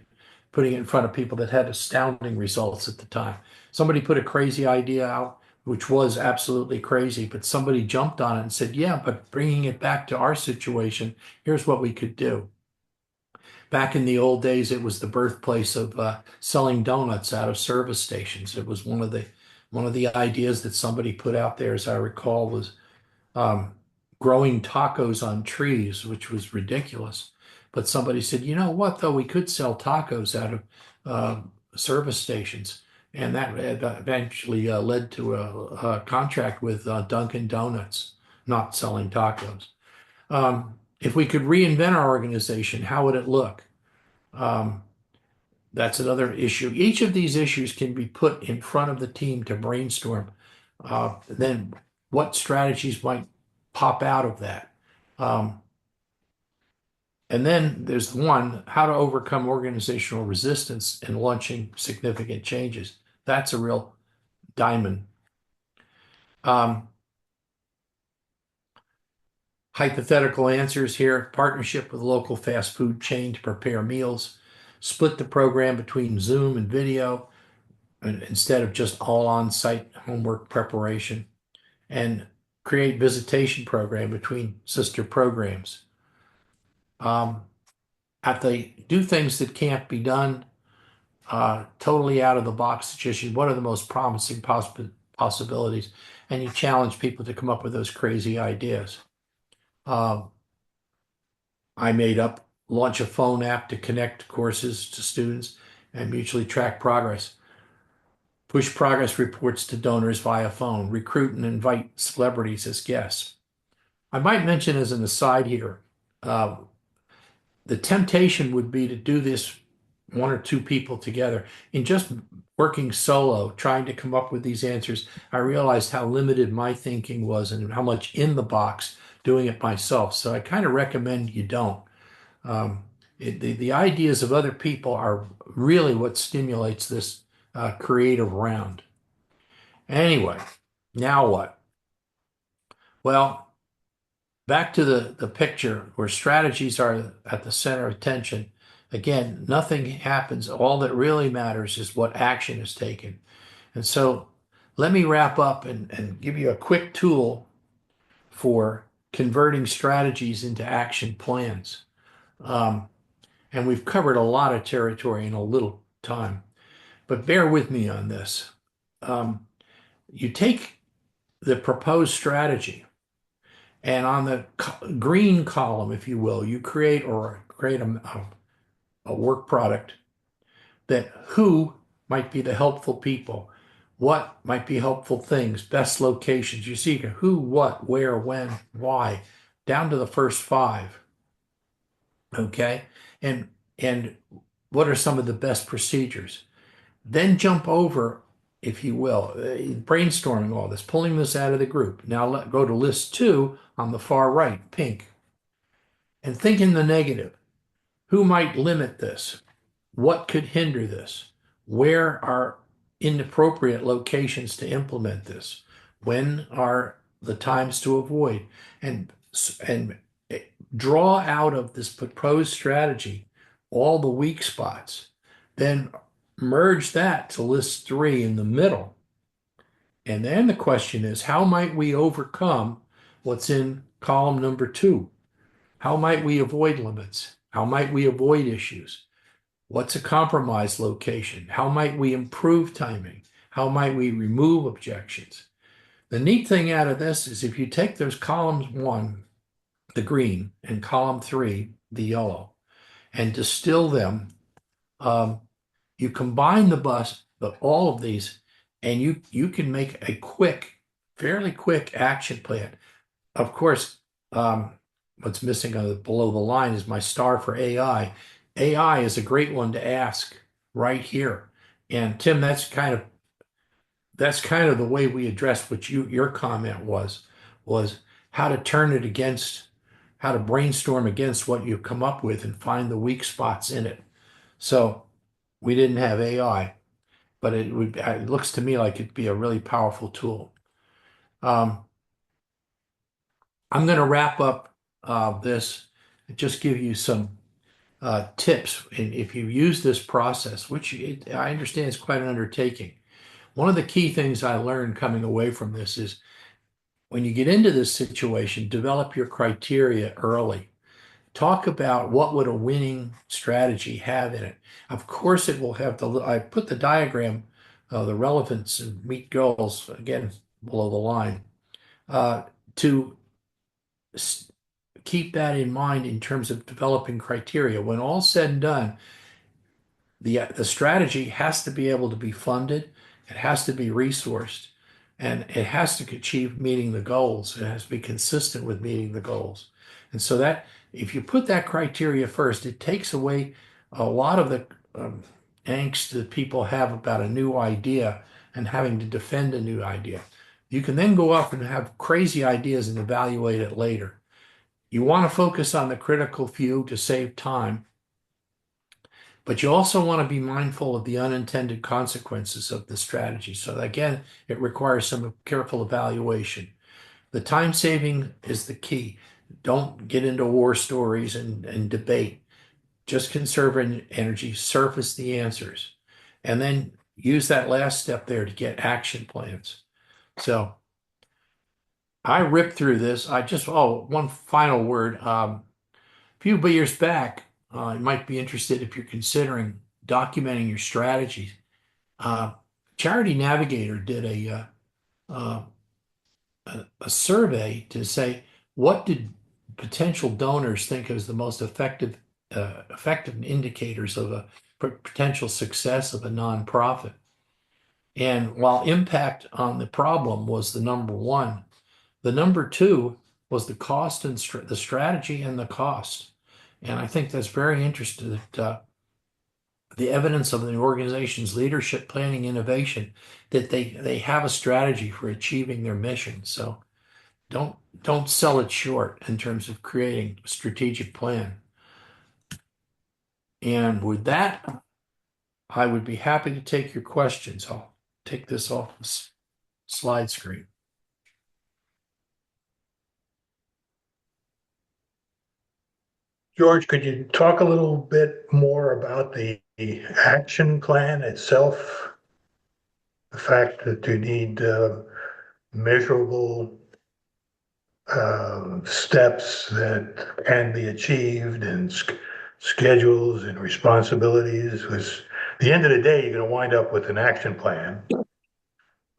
putting it in front of people that had astounding results at the time. Somebody put a crazy idea out, which was absolutely crazy, but somebody jumped on it and said, yeah, but bringing it back to our situation, here's what we could do. Back in the old days, it was the birthplace of selling donuts out of service stations. It was one of the ideas that somebody put out there, as I recall, was growing tacos on trees, which was ridiculous. But somebody said, you know what, though, we could sell tacos out of service stations. And that eventually led to a contract with Dunkin' Donuts, not selling tacos. If we could reinvent our organization, how would it look? That's another issue. Each of these issues can be put in front of the team to brainstorm. Then what strategies might pop out of that? And then there's one, how to overcome organizational resistance in launching significant changes. That's a real diamond. Hypothetical answers here, partnership with a local fast food chain to prepare meals, split the program between Zoom and video instead of just all on-site homework preparation, and create visitation program between sister programs. Do things that can't be done, totally out of the box suggestion. What are the most promising possibilities? And you challenge people to come up with those crazy ideas. I launch a phone app to connect courses to students and mutually track progress. Push progress reports to donors via phone. Recruit and invite celebrities as guests. I might mention as an aside here, the temptation would be to do this one or two people together. In just working solo, trying to come up with these answers, I realized how limited my thinking was and how much in the box doing it myself. So I kind of recommend you don't. The ideas of other people are really what stimulates this creative round. Anyway, now what? Well, back to the picture where strategies are at the center of attention. Again, nothing happens. All that really matters is what action is taken. And so let me wrap up and give you a quick tool for converting strategies into action plans. And we've covered a lot of territory in a little time, but bear with me on this. You take the proposed strategy, and on the green column, if you will, you create a work product that who might be the helpful people, what might be helpful things, best locations. You see who, what, where, when, why, down to the first 5. Okay, and what are some of the best procedures? Then jump over, if you will, brainstorming all this, pulling this out of the group. Now go to list 2 on the far right, pink, and think in the negative. Who might limit this? What could hinder this? Where are inappropriate locations to implement this? when are the times to avoid, and and draw out of this proposed strategy all the weak spots, then merge that to list three in the middle. And then the question is, how might we overcome what's in column number two? How might we avoid limits? How might we avoid issues? What's a compromise location? How might we improve timing? How might we remove objections? The neat thing out of this is if you take those columns one, the green, and column three, the yellow, and distill them, you combine all of these, and you can make a fairly quick action plan. Of course, what's missing on below the line is my star for AI. AI is a great one to ask right here. And Tim, that's kind of the way we addressed what your comment was how to turn it against, how to brainstorm against what you come up with and find the weak spots in it. So we didn't have AI, but it looks to me like it'd be a really powerful tool. I'm going to wrap up this and just give you some tips. And if you use this process, which I understand is quite an undertaking, one of the key things I learned coming away from this is when you get into this situation, develop your criteria early. Talk about what would a winning strategy have in it. Of course, it will have I put the diagram, the relevance and meet goals again below the line, to keep that in mind in terms of developing criteria. When all's said and done, the strategy has to be able to be funded, it has to be resourced, and it has to achieve meeting the goals. It has to be consistent with meeting the goals. And so that if you put that criteria first, it takes away a lot of the angst that people have about a new idea and having to defend a new idea. You can then go off and have crazy ideas and evaluate it later. You want to focus on the critical few to save time, but you also want to be mindful of the unintended consequences of the strategy. So again, it requires some careful evaluation. The time saving is the key. Don't get into war stories and debate. Just conserve energy, surface the answers, and then use that last step there to get action plans. So I ripped through this. One final word. A few years back, you might be interested if you're considering documenting your strategies. Charity Navigator did uh, a survey to say what did potential donors think is the most effective indicators of a potential success of a nonprofit. And while impact on the problem was the number one, the number two was the cost and the strategy and the cost. And I think that's very interesting that the evidence of the organization's leadership, planning, innovation, that they have a strategy for achieving their mission. So don't sell it short in terms of creating a strategic plan. And with that, I would be happy to take your questions. I'll take this off the slide screen. George, could you talk a little bit more about the action plan itself? The fact that you need measurable steps that can be achieved and schedules and responsibilities. Because at the end of the day, you're going to wind up with an action plan.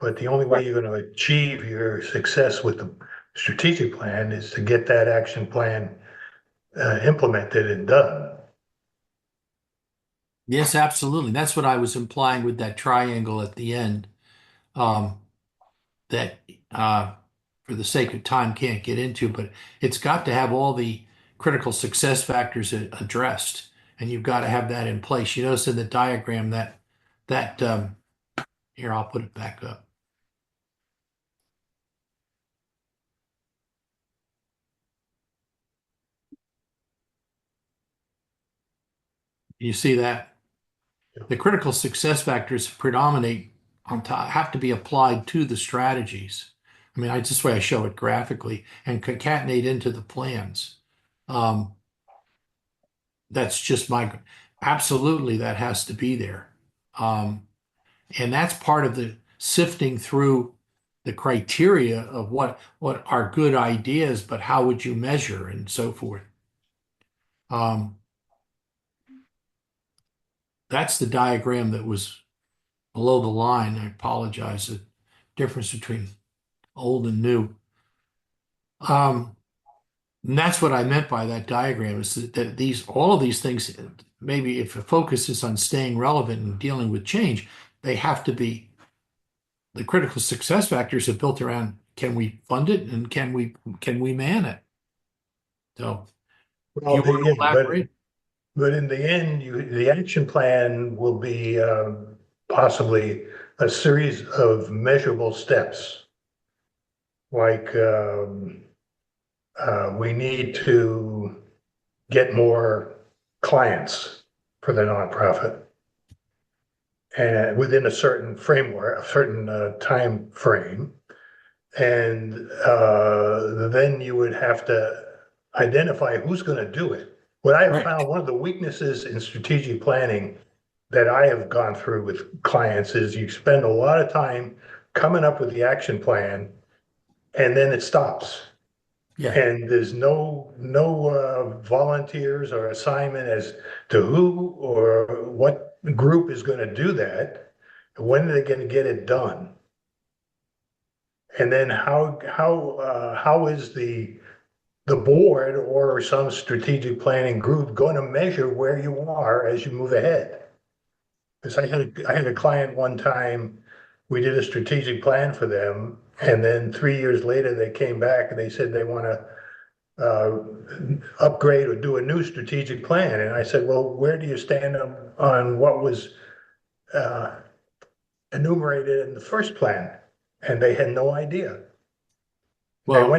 But the only way you're going to achieve your success with the strategic plan is to get that action plan implemented and done. Yes, absolutely. That's what I was implying with that triangle at the end. That for the sake of time can't get into, but it's got to have all the critical success factors addressed, and you've got to have that in place. You notice in the diagram that here, I'll put it back up. You see that? The critical success factors predominate on top, have to be applied to the strategies. I mean, I just way I show it graphically and concatenate into the plans. Um, that's just my, absolutely, that has to be there. Um, and that's part of the sifting through the criteria of what are good ideas, but how would you measure and so forth. Um, that's the diagram that was below the line. I apologize. The difference between old and new. Um, and that's what I meant by that diagram is that these all of these things, maybe if the focus is on staying relevant and dealing with change, they have to be the critical success factors are built around can we fund it and can we man it? So do Well, you want to elaborate? but in the end, the action plan will be possibly a series of measurable steps. Like we need to get more clients for the nonprofit, and within a certain framework, a certain time frame, and then you would have to identify who's going to do it. What I have Right. found one of the weaknesses in strategic planning that I have gone through with clients is you spend a lot of time coming up with the action plan, and then it stops. Yeah. And there's no volunteers or assignment as to who or what group is going to do that. When are they going to get it done? And then how is the board or some strategic planning group going to measure where you are as you move ahead? Because I had a client one time, we did a strategic plan for them, and then 3 years later they came back and they said they want to upgrade or do a new strategic plan. And I said, well, where do you stand on what was uh, enumerated in the first plan? And they had no idea. Well,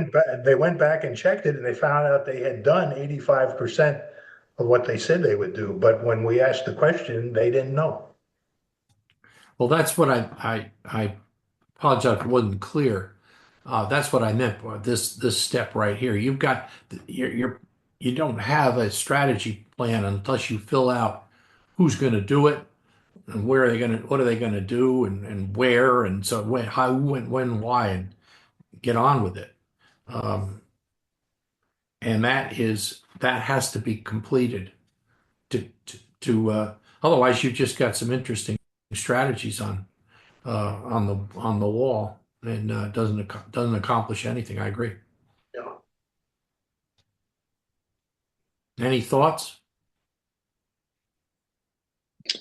They went back and checked it and they found out they had done 85% of what they said they would do. But when we asked the question, they didn't know. well, that's what I apologize if it wasn't clear. That's what I meant by this step right here. You've got you don't have a strategy plan unless you fill out who's going to do it and where are they going to what are they going to do and where and so when how when why and get on with it. Um, and that has to be completed to otherwise you've just got some interesting strategies on the wall and doesn't accomplish anything. I agree. Yeah. Any thoughts?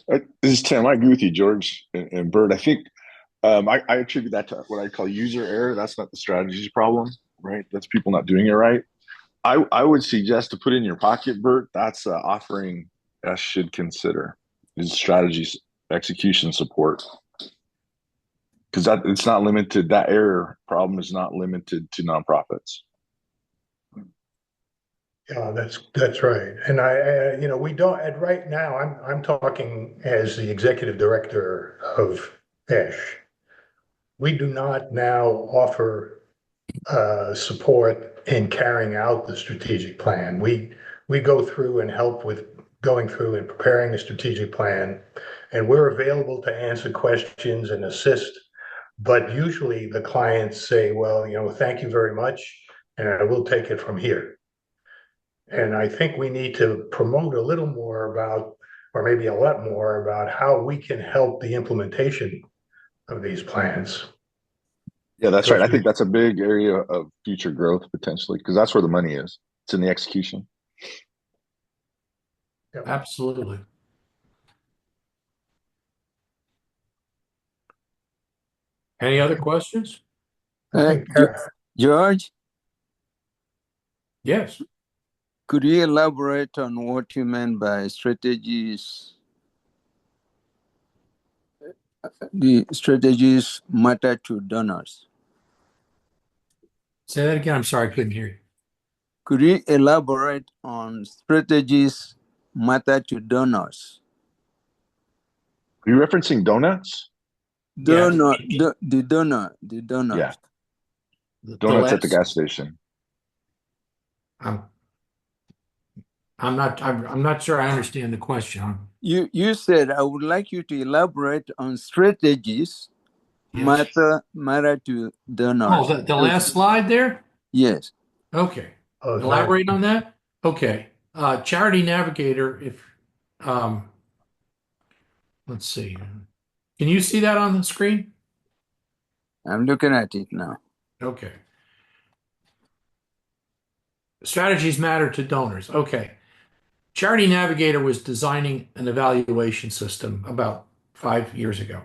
This is Tim. I agree with you, George and Bert. I think I attribute that to what I call user error. That's not the strategy's problem, right? That's people not doing it right. I would suggest to put in your pocket, Bert. That's offering S should consider is strategies execution support because that it's not limited. That error problem is not limited to nonprofits. Yeah, that's right. And we don't, and right now, I'm talking as the executive director of ESH. We do not now offer support in carrying out the strategic plan. We go through and help with going through and preparing the strategic plan, and we're available to answer questions and assist. But usually the clients say, well, thank you very much, and I will take it from here. And I think we need to promote a little more about, or maybe a lot more about how we can help the implementation of these plans. Yeah, that's right. I think that's a big area of future growth potentially because that's where the money is. It's in the execution. Absolutely. Any other questions? I think George, Yes. could you elaborate on what you meant by strategies? The strategies matter to donors. Say that again. I'm sorry, I couldn't hear you. Could you elaborate on strategies matter to donors? Are you referencing donuts? The donor. Yeah. Donuts at the last, gas station. I'm, I'm not sure I understand the question. You said I would like you to elaborate on strategies Yes. matter to Oh, donors. the last slide there? Yes. Okay. Oh, it's not- Elaborate on that? Okay. Charity Navigator, if, let's see. Can you see that on the screen? I'm looking at it now. Okay. Strategies matter to donors. Okay. Charity Navigator was designing an evaluation system about 5 years ago.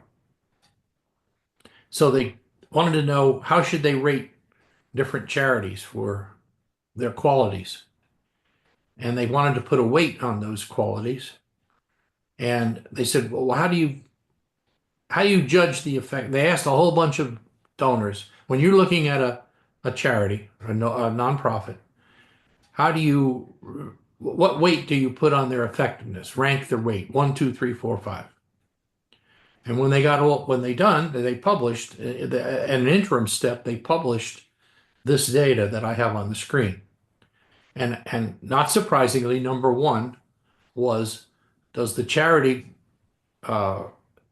So they wanted to know how should they rate different charities for their qualities. And they wanted to put a weight on those qualities. And they said, well, how do you judge the effect? They asked a whole bunch of donors, when you're looking at a charity, a nonprofit, what weight do you put on their effectiveness? Rank their weight, 1, 2, 3, 4, 5. And when they published an interim step, they published this data that I have on the screen. And not surprisingly, number one was, does the charity, the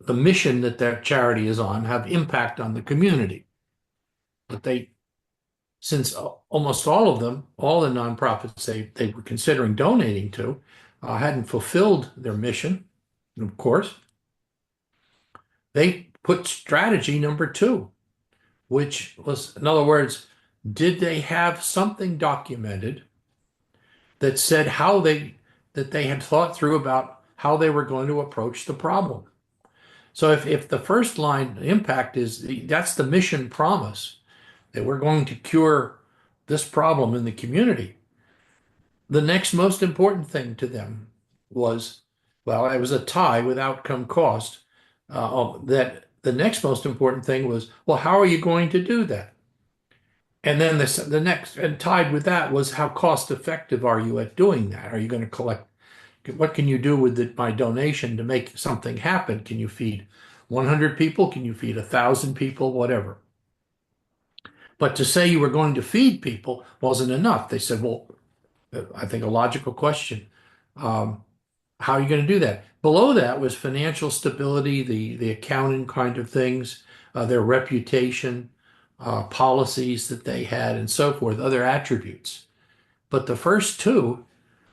mission that that charity is on, have impact on the community? But since almost all of them, all the nonprofits they were considering donating to, hadn't fulfilled their mission, of course, they put strategy number two, which was, in other words, did they have something documented that said that they had thought through about how they were going to approach the problem? So if the first line impact that's the mission promise, that we're going to cure this problem in the community, the next most important thing to them was, well, it was a tie with outcome cost. That the next most important thing was, well, how are you going to do that? And then the next, and tied with that was, how cost effective are you at doing that? Are you going to collect? What can you do with my donation to make something happen? Can you feed 100 people? Can you feed 1,000 people? Whatever. But to say you were going to feed people wasn't enough. They said, well, I think a logical question. How are you going to do that? Below that was financial stability, the accounting kind of things, their reputation, policies that they had, and so forth, other attributes. But the first two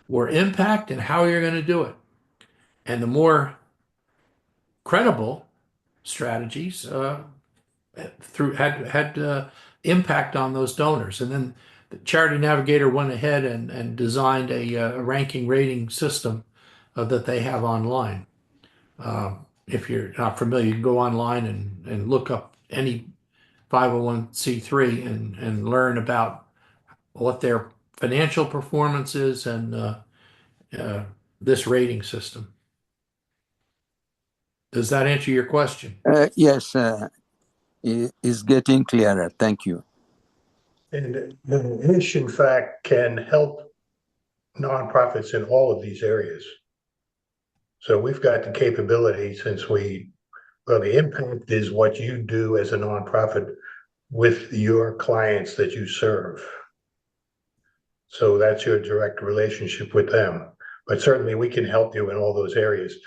were impact and how you're going to do it. And the more credible strategies had impact on those donors. And then the Charity Navigator went ahead and designed a ranking rating system that they have online. If you're not familiar, you can go online and look up any 501c3 and learn about what their financial performance is and this rating system. Does that answer your question? Yes, it's getting clearer. Thank you. And the NISH, in fact, can help nonprofits in all of these areas. So we've got the capability, the impact is what you do as a nonprofit with your clients that you serve. So that's your direct relationship with them. But certainly we can help you in all those areas.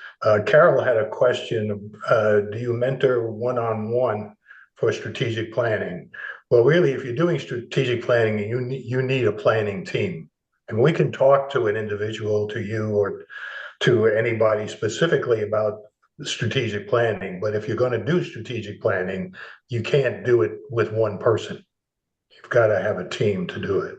Carol had a question. Do you mentor one-on-one for strategic planning? Well, really, if you're doing strategic planning, you need a planning team. And we can talk to an individual, to you, or to anybody specifically about strategic planning. But if you're going to do strategic planning, you can't do it with one person. You've got to have a team to do it.